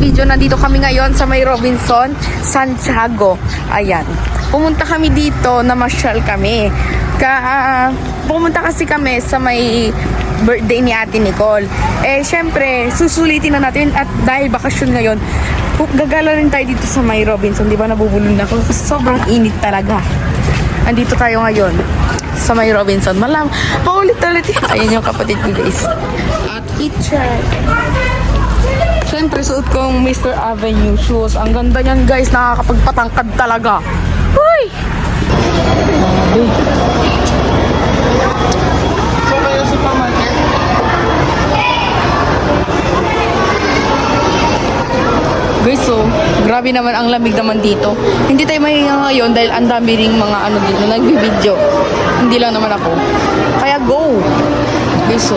video. Nandito kami ngayon sa may Robinson, Santiago. Ayan. Pumunta kami dito, namasyal kami. Pumunta kasi kami sa may birthday ni Ate Nicole. Eh, syempre, susulitin na natin at dahil bakasyon ngayon, gagala rin tayo dito sa may Robinson. Di ba nabubulol na ako? Sobrang init talaga. Andito tayo ngayon sa may Robinson. Paulit-ulit. Ayan yung kapatid ko, guys. At teacher. Siyempre, suot kong Mr. Avenue shoes. Ang ganda niyan, guys. Nakakapagpatangkad talaga. Uy! So, kayo supermarket? Guys, so, grabe naman ang lamig naman dito. Hindi tayo mahinga ngayon dahil ang dami ring mga ano dito, nagbibideo. Hindi lang naman ako. Kaya go! Guys, so,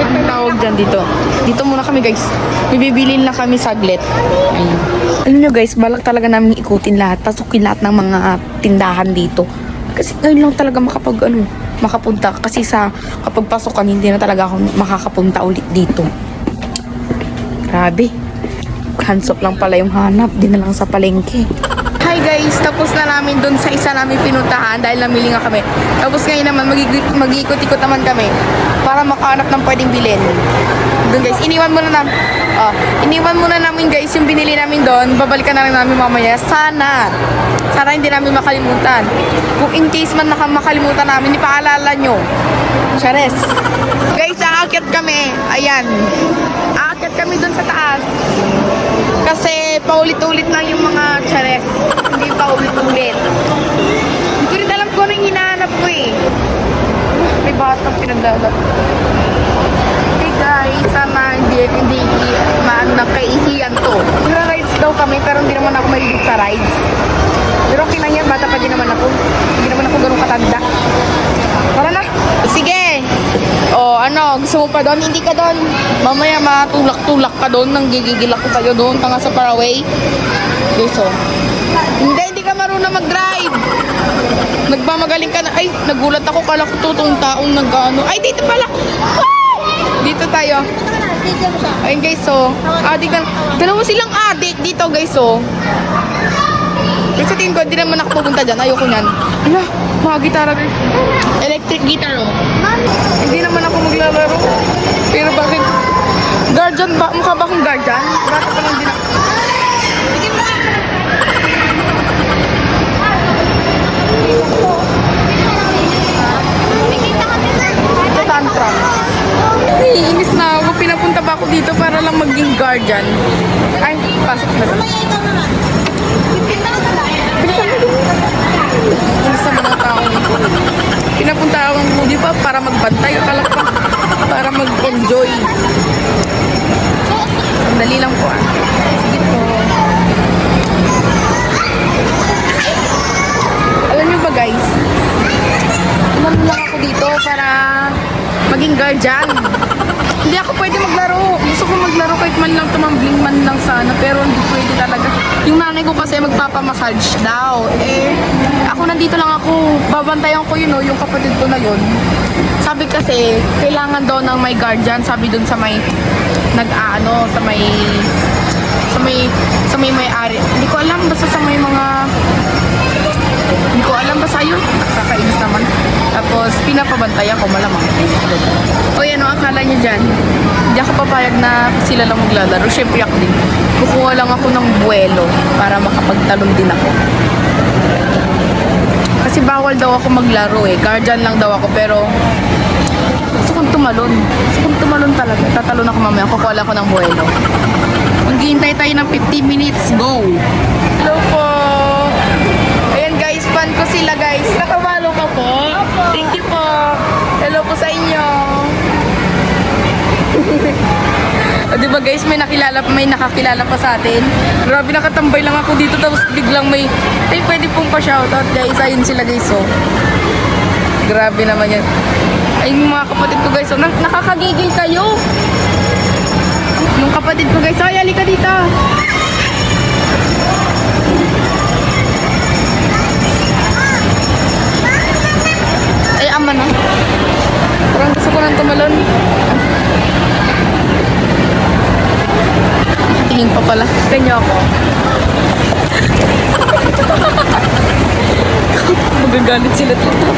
may tawag dyan dito. Dito muna kami, guys. Bibibilin lang kami saglit. Ayun. Alam nyo, guys, balak talaga namin ikutin lahat. Pasukin lahat ng mga tindahan dito. Kasi ngayon lang talaga makapunta. Kasi sa kapag pasukan, hindi na talaga ako makakapunta ulit dito. Grabe. Handsop lang pala yung hanap. Di na lang sa palengke. Hi guys, tapos na namin dun sa isa namin pinuntahan dahil namili nga kami. Tapos ngayon naman mag-ikot-ikot naman kami para makahanap ng pwedeng bilhin. Doon guys, iniwan muna namin guys yung binili namin doon. Babalikan na lang namin mamaya. Sana hindi namin makalimutan. Kung in case man makalimutan namin, ipaalala nyo. Chares. Guys, aakyat kami. Ayan. Aakyat kami doon sa taas. Kasi paulit-ulit lang yung mga chares. Hindi paulit-ulit. Hindi ko rin alam kung anong hinahanap ko eh. May batang pinagdadap. Hey guys, sana hindi nakaihiyan to. Rides daw kami pero hindi naman ako mahilig sa rides. Pero okay lang yan, bata pa din naman ako. Hindi naman ako ganun katanda. Tara na. Sige. Gusto mo pa doon? Hindi ka doon. Mamaya matulak-tulak ka doon. Nang gigigil ako kayo doon. Tanga sa Paraguay. Gusto. Hindi ka marunong mag-drive. Nagmamagaling ka na. Ay, nagulat ako. Kala ko tutong taong nag-ano. Ay, dito pala. Dito tayo. Ayun guys, so. Dalawa silang adik dito guys, so. Kasi tingin ko, hindi naman ako pupunta dyan. Ayoko nyan. Ala, mga gitara guys. Electric guitar, oh. Hindi naman ako maglalaro. Pero bakit? Guardian ba? Mukha ba akong guardian? Bata pa lang din ako. Ito tantrum. Iinis na ako. Pinapunta ba ako dito para lang maging guardian? Ay, pasok na lang. Sa mga tao nito. Pinapunta akong di ba para magbantay. Akala pa para mag-enjoy. Dali lang po ah. Sige po. Alam nyo ba guys? Tumulong lang ako dito para maging guardian. Hindi ako pwede maglaro. Gusto ko maglaro kahit man lang tumambling man lang sana. Pero hindi pwede talaga. Yung nanay ko kasi magpapamassage daw. Eh, ako nandito lang ako. Babantayan ko yun, yung kapatid ko na yun. Sabi kasi, kailangan daw ng may guardian. Sabi dun sa may, sa may may-ari. Hindi ko alam, basta sa may mga, hindi ko alam basta yun. Kakainis naman. Tapos, pinapabantayan ko malamang. O yan, akala nyo dyan. Hindi ako papayag na sila lang maglalaro. Siyempre ako din. Kukuha lang ako ng buwelo para makapagtalon din ako. Kasi bawal daw ako maglaro eh. Guardian lang daw ako pero gusto kong tumalon. Gusto kong tumalon talaga. Tatalon ako mamaya. Kukuha lang ako ng buwelo. Maghihintay tayo ng 15 minutes. Go! Hello po! Ayan guys, fan ko sila guys. Nakabalo ka po? Thank you po. Hello po sa inyo. O diba guys, may nakakilala pa sa atin. Grabe, nakatambay lang ako dito tapos biglang may pwede pong pa-shoutout guys. Ayun sila guys, oh. Grabe naman yan. Ayun mga kapatid ko guys, oh. Nakakagigil kayo. Yung kapatid ko guys, ay halika dito. Ay, ama na. Parang gusto ko nang tumalon. Tingin pa pala. Tingnan ako. Magagalit sila dito.